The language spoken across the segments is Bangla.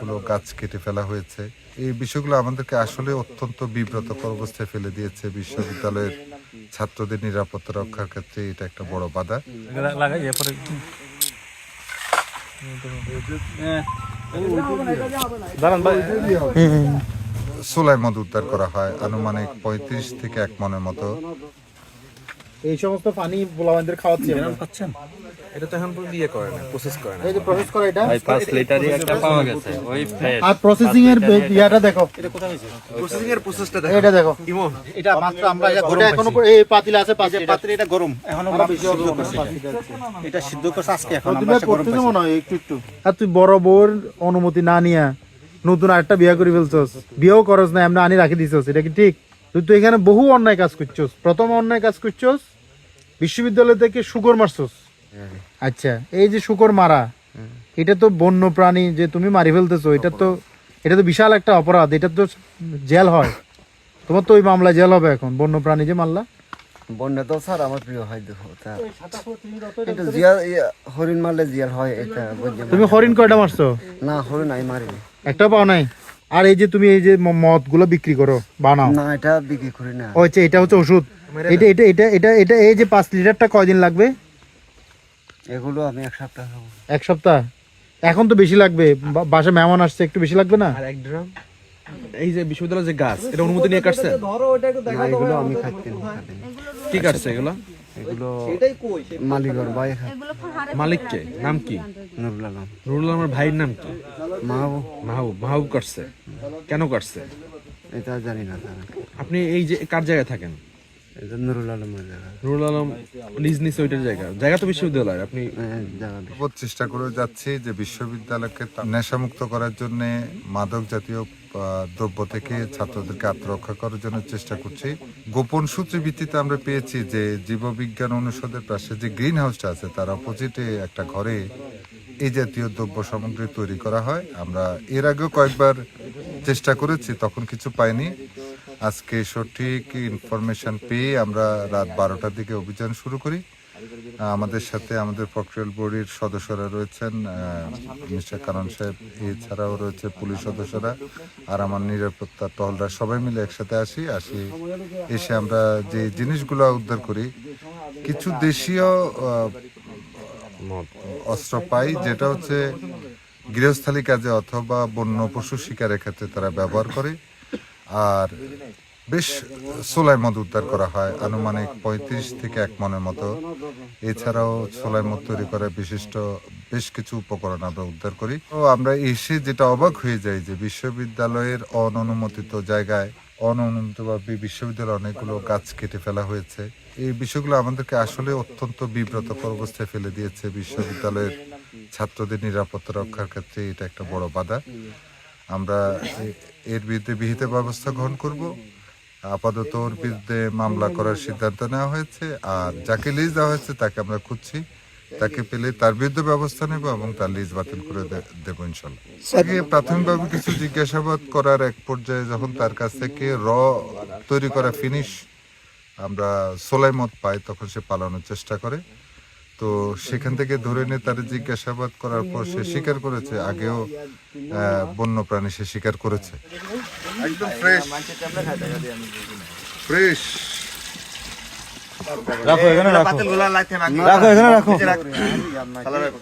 গুলো গাছ কেটে ফেলা হয়েছে। এই বিষয়গুলো আমাদেরকে আসলে অত্যন্ত বিব্রতকর অবস্থায় ফেলে দিয়েছে। বিশ্ববিদ্যালয়ের ছাত্রদের নিরাপত্তা রক্ষার ক্ষেত্রে এটা একটা বড় বাধা। সোলাই মদ উদ্ধার করা হয় আনুমানিক 35 থেকে 1 মনের মতো। এই সমস্ত পানি পোলাবানদের খাওয়াচ্ছি পাচ্ছেন? এটা তো এখন ইয়ে করে না, প্রসেস করে না। এই যে প্রসেস করে এটা ভাই 5 লিটারই একটা পাওয়া গেছে ওই ফ্রেশ। আর প্রসেসিং এর ইয়াটা দেখো, এটা কোথায় হয়েছে? প্রসেসিং এর প্রসেসটা দেখো। এটা দেখো, ইমন, এটা মাত্র আমরা এটা গরম এখনো এই পাতিলে আছে 5 লিটার পাত্রে এটা গরম, এখনো বেশি হবে না। এটা সিদ্ধ করছে আজকে, এখন তুমি আমরা গরম করতেছ মনে হয় একটু। আর তুই বড় বউর অনুমতি না নিয়া নতুন আরেকটা বিয়ে করে ফেলছস, বিয়েও করস না, এমনি আনি রাখি দিছস, এটা কি ঠিক? তুই তো এখানে বহু অন্যায় কাজ করছস। প্রথম অন্যায় কাজ করছস, বিশ্ববিদ্যালয় থেকে শুকর মারছস। আচ্ছা, এই যে শুকর মারা, এটা তো বন্য প্রাণী যে তুমি মারি ফেলতেছো, এটা তো বিশাল একটা অপরাধ। এটা তো জেল হয়, তোমার তো ওই মামলা জেল হবে এখন। বন্য প্রাণী যে মারলা, বন্যা তো স্যার আমার প্রিয় হয়, দেখো এটা জিয়াল হরিণ মারলে জিয়াল হয়। এটা তুমি হরিণ কয়টা মারছো? না, হরিণ আমি মারিনি, একটা পাও নাই। আর এই যে তুমি এই যে মদ গুলো বিক্রি করো, বানাও, না এটা বিক্রি করি না। ও আচ্ছা, এটা হচ্ছে ওষুধ। এটা এটা এটা এটা এটা এই যে 5 লিটারটা কয়দিন লাগবে? এগুলো আমি 1 সপ্তাহ খাবো। 1 সপ্তাহ? এখন তো বেশি লাগবে, বাসা মেহমান আসছে, একটু বেশি লাগবে না? আর 1 ড্রাম। এই যে বিশ্ববিদ্যালয়ের যে গাছ, এটা অনুমতি নিয়ে কাটছে? না, এগুলো আমি খাইতে কি কাটছে এগুলো? এগুলো মালিকর ভাই মালিককে নাম কি? নুরুল আলম। নুরুল আলমের ভাইয়ের নাম কি? মাহবুব। মাহবুব কাটছে? কেন কাটছে? এটা জানি না স্যার। আপনি এই যে কার জায়গায় থাকেন? এটা নুরুল আলমের জায়গা। নুরুল আলম লিজ নিছে ওইটার জায়গা তো বিশ্ববিদ্যালয়। আপনি জায়গা বহুত চেষ্টা করে যাচ্ছি যে বিশ্ববিদ্যালয়কে নেশামুক্ত করার জন্য, মাদক জাতীয় দ্রব্য থেকে ছাত্রদেরকে আত্মরক্ষা করার জন্য চেষ্টা করছি। গোপন সূত্রের ভিত্তিতে আমরা পেয়েছি যে জীববিজ্ঞান অনুষদের পাশে যে গ্রিন হাউসটা আছে, তার অপোজিটে একটা ঘরে এই জাতীয় দ্রব্য সামগ্রী তৈরি করা হয়। আমরা এর আগেও কয়েকবার চেষ্টা করেছি, তখন কিছু পাইনি। আজকে সঠিক ইনফরমেশন পেয়ে আমরা রাত 12টার দিকে অভিযান শুরু করি। আমাদের সাথে আমাদের প্রক্রিয়াল বোর্ডের সদস্যরা রয়েছেন, মিস্টার কারণ সাহেব, এছাড়াও রয়েছে পুলিশ সদস্যরা আর আমার নিরাপত্তা টহলরা, সবাই মিলে একসাথে এসে আমরা যে জিনিসগুলো উদ্ধার করি, কিছু দেশীয় অস্ত্র পাই, যেটা হচ্ছে গৃহস্থালী কাজে অথবা বন্য পশু শিকারের ক্ষেত্রে তারা ব্যবহার করে। আর বেশ সোলাই মদ উদ্ধার করা হয় আনুমানিক 35 থেকে 1 মনের মতো। এছাড়াও সোলাই মদ তৈরি করার বিশিষ্ট বেশ কিছু উপকরণ আমরা উদ্ধার করি। তো আমরা এসে যেটা অবাক হয়ে যাই যে বিশ্ববিদ্যালয়ের অননুমোদিত জায়গায় অননুমোদিতভাবে বিশ্ববিদ্যালয়ে অনেকগুলো গাছ কেটে ফেলা হয়েছে। এই বিষয়গুলো আমাদেরকে আসলে অত্যন্ত বিব্রতকর অবস্থায় ফেলে দিয়েছে। বিশ্ববিদ্যালয়ের ছাত্রদের নিরাপত্তা রক্ষার ক্ষেত্রে এটা একটা বড় বাধা। আমরা এর বিরুদ্ধে বিহিত ব্যবস্থা গ্রহণ করব। আপাতত ওর বিরুদ্ধে মামলা করার সিদ্ধান্ত নেওয়া হয়েছে। আর যাকে লিজ দেওয়া হয়েছে তাকে আমরা খুঁজছি, তাকে পেলে তার বিরুদ্ধে ব্যবস্থা নেব এবং তার লিজ বাতিল করে দেবো ইনশাল্লাহ। আগে প্রাথমিকভাবে কিছু জিজ্ঞাসাবাদ করার এক পর্যায়ে যখন তার কাছ থেকে তৈরি করা ফিনিশ আমরা সোলাই মদ পাই, তখন সে পালানোর চেষ্টা করে। তো সেখান থেকে ধরে নিয়ে তার জিজ্ঞাসাবাদ করার পর সে স্বীকার করেছে, আগেও বন্য প্রাণী সে স্বীকার করেছে। একদম ফ্রেশ ফ্রেশ। রাখো এখানে, রাখো এখানে, রাখো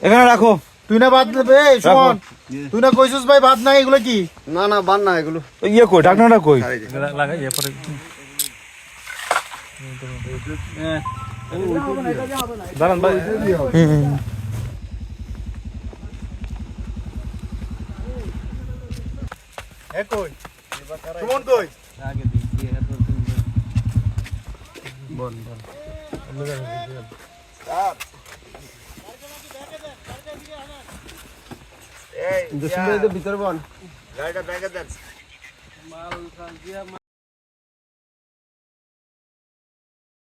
এখানে, রাখো। তুই না বাদ দেবে, শোন, তুই না কইছিস ভাই বাদ নাই, এগুলো কি? না না, বান না, এগুলো ইয়ে কই, ঢাকনাটা কই? লাগাই এরপরে দাঁড়ান ভাই। কই সুমন, কই? ভিতরে বল।